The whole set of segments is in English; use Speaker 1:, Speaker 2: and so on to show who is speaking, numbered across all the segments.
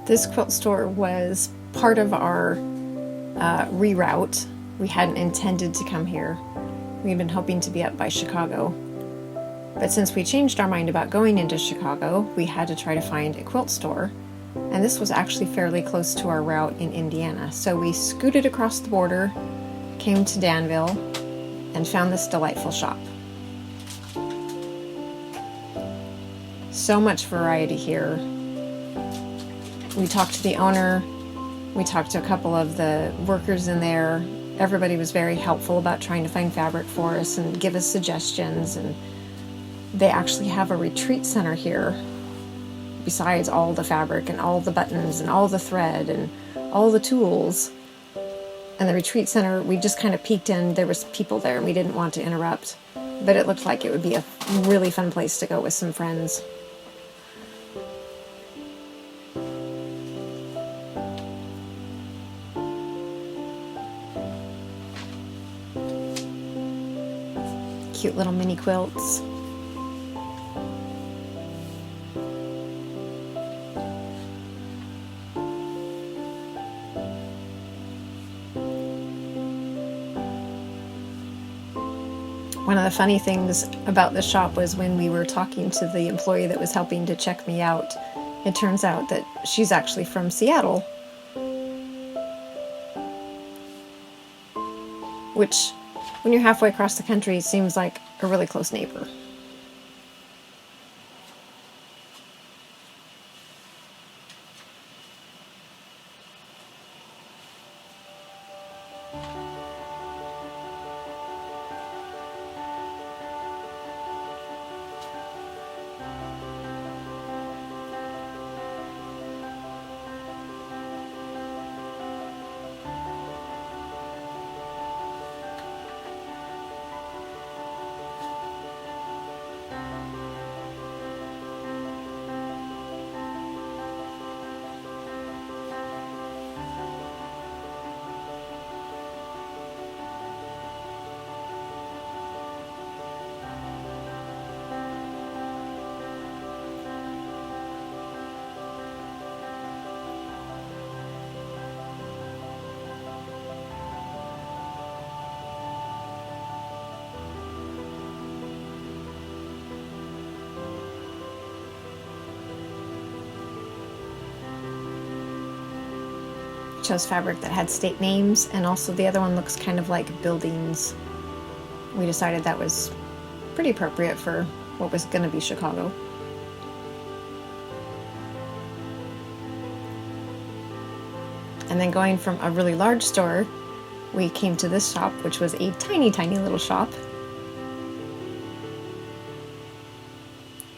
Speaker 1: This quilt store was part of our reroute. We hadn't intended to come here. We'd been hoping to be up by Chicago. But since we changed our mind about going into Chicago, we had to try to find a quilt store. And this was actually fairly close to our route in Indiana. So we scooted across the border, came to Danville, and found this delightful shop. So much variety here. We talked to the owner, we talked to a couple of the workers in there. Everybody was very helpful about trying to find fabric for us and give us suggestions. And they actually have a retreat center here, besides all the fabric and all the buttons and all the thread and all the tools. And the retreat center, we just kind of peeked in. There was people there and we didn't want to interrupt, but it looked like it would be a really fun place to go with some friends. Cute little mini quilts. One of the funny things about the shop was when we were talking to the employee that was helping to check me out, it turns out that she's actually from Seattle, which, when you're halfway across the country, seems like a really close neighbor. Chose fabric that had state names, and also the other one looks kind of like buildings. We decided that was pretty appropriate for what was going to be Chicago. And then going from a really large store, we came to this shop, which was a tiny, tiny little shop.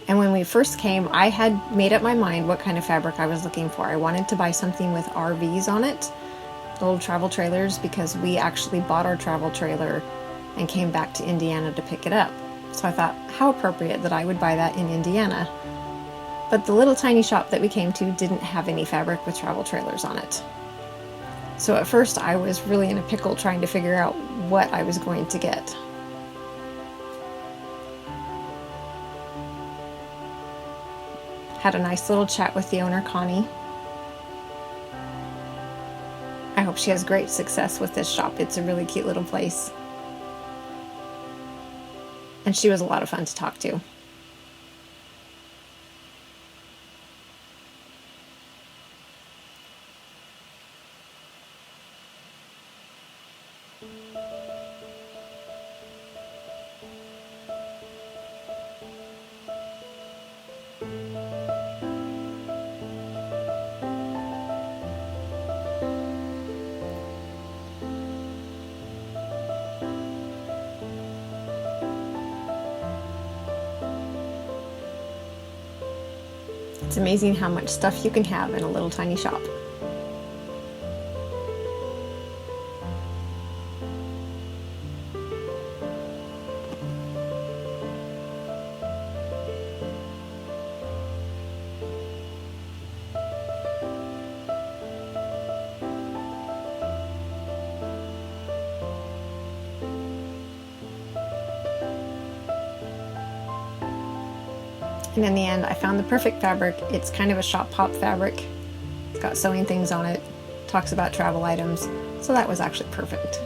Speaker 1: And when we first came, I had made up my mind what kind of fabric I was looking for. I wanted to buy something with RVs on it, little travel trailers, because we actually bought our travel trailer and came back to Indiana to pick it up. So I thought, how appropriate that I would buy that in Indiana. But the little tiny shop that we came to didn't have any fabric with travel trailers on it. So at first I was really in a pickle trying to figure out what I was going to get. Had a nice little chat with the owner, Connie. I hope she has great success with this shop. It's a really cute little place. And she was a lot of fun to talk to. It's amazing how much stuff you can have in a little tiny shop. And in the end, I found the perfect fabric. It's kind of a shop pop fabric. It's got sewing things on it, talks about travel items, so that was actually perfect.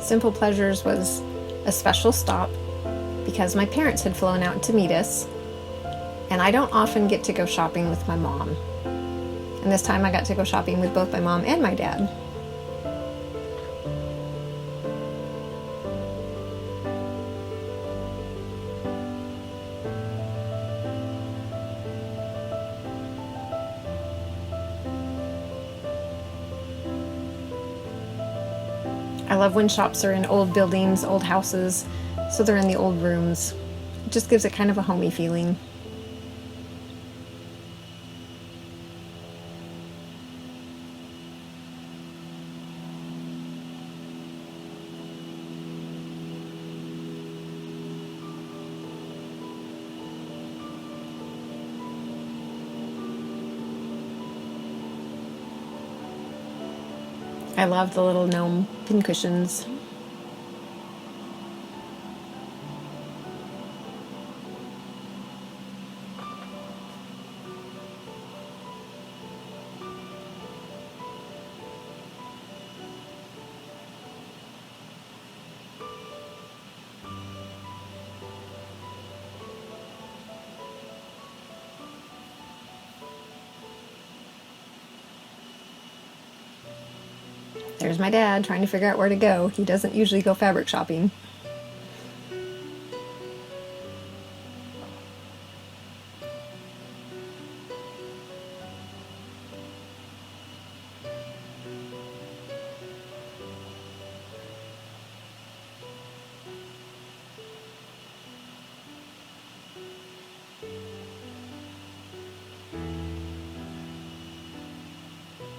Speaker 1: Simple Pleasures was a special stop because my parents had flown out to meet us, and I don't often get to go shopping with my mom. And this time I got to go shopping with both my mom and my dad. I love when shops are in old buildings, old houses, so they're in the old rooms. It just gives it kind of a homey feeling. I love the little gnome pincushions. There's my dad trying to figure out where to go. He doesn't usually go fabric shopping.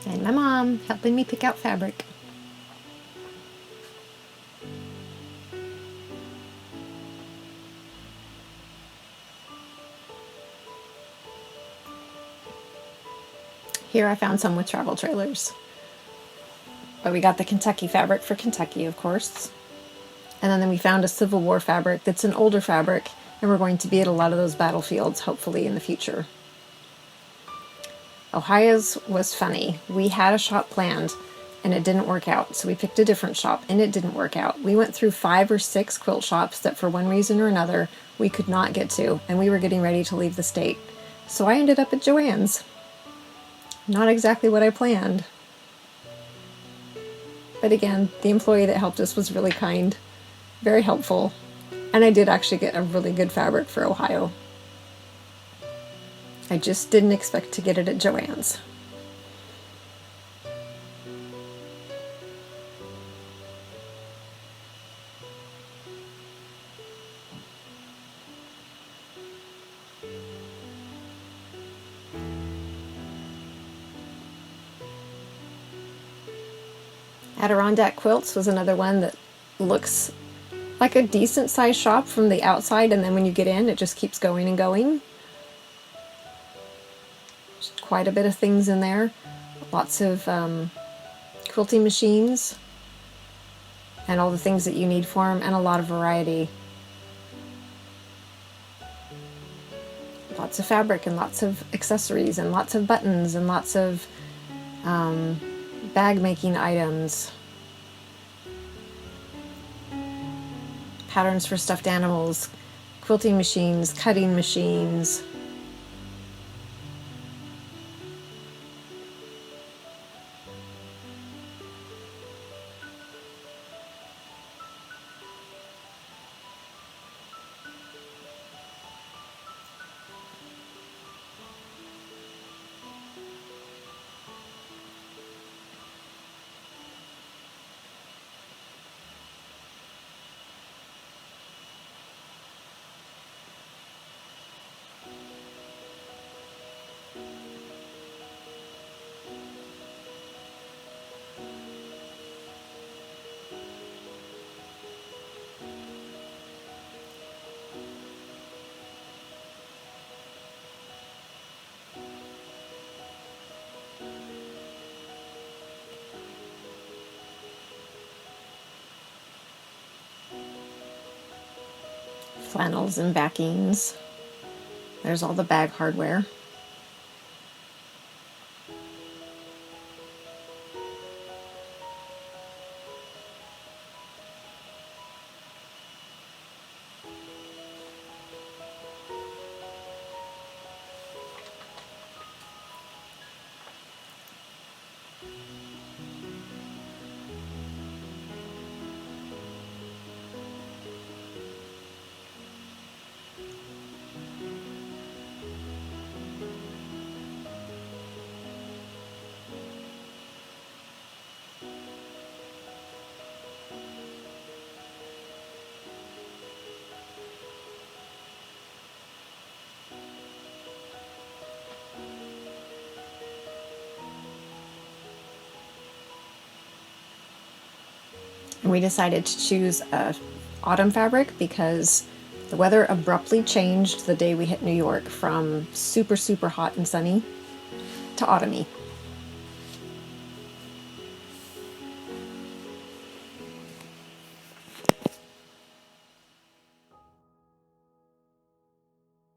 Speaker 1: And my mom helping me pick out fabric. Here I found some with travel trailers. But we got the Kentucky fabric for Kentucky, of course. And then we found a Civil War fabric that's an older fabric, and we're going to be at a lot of those battlefields, hopefully, in the future. Ohio's was funny. We had a shop planned, and it didn't work out, so we picked a different shop, and it didn't work out. We went through 5 or 6 quilt shops that, for one reason or another, we could not get to, and we were getting ready to leave the state. So I ended up at Joanns. Not exactly what I planned. But again, the employee that helped us was really kind, very helpful, and I did actually get a really good fabric for Ohio. I just didn't expect to get it at Joanns. Adirondack Quilts was another one that looks like a decent sized shop from the outside, and then when you get in, it just keeps going and going. Just quite a bit of things in there. Lots of quilting machines and all the things that you need for them, and a lot of variety. Lots of fabric and lots of accessories and lots of buttons and lots of bag making items, patterns for stuffed animals, quilting machines, cutting machines. Flannels and backings. There's all the bag hardware. And we decided to choose a autumn fabric because the weather abruptly changed the day we hit New York from super, super hot and sunny to autumny.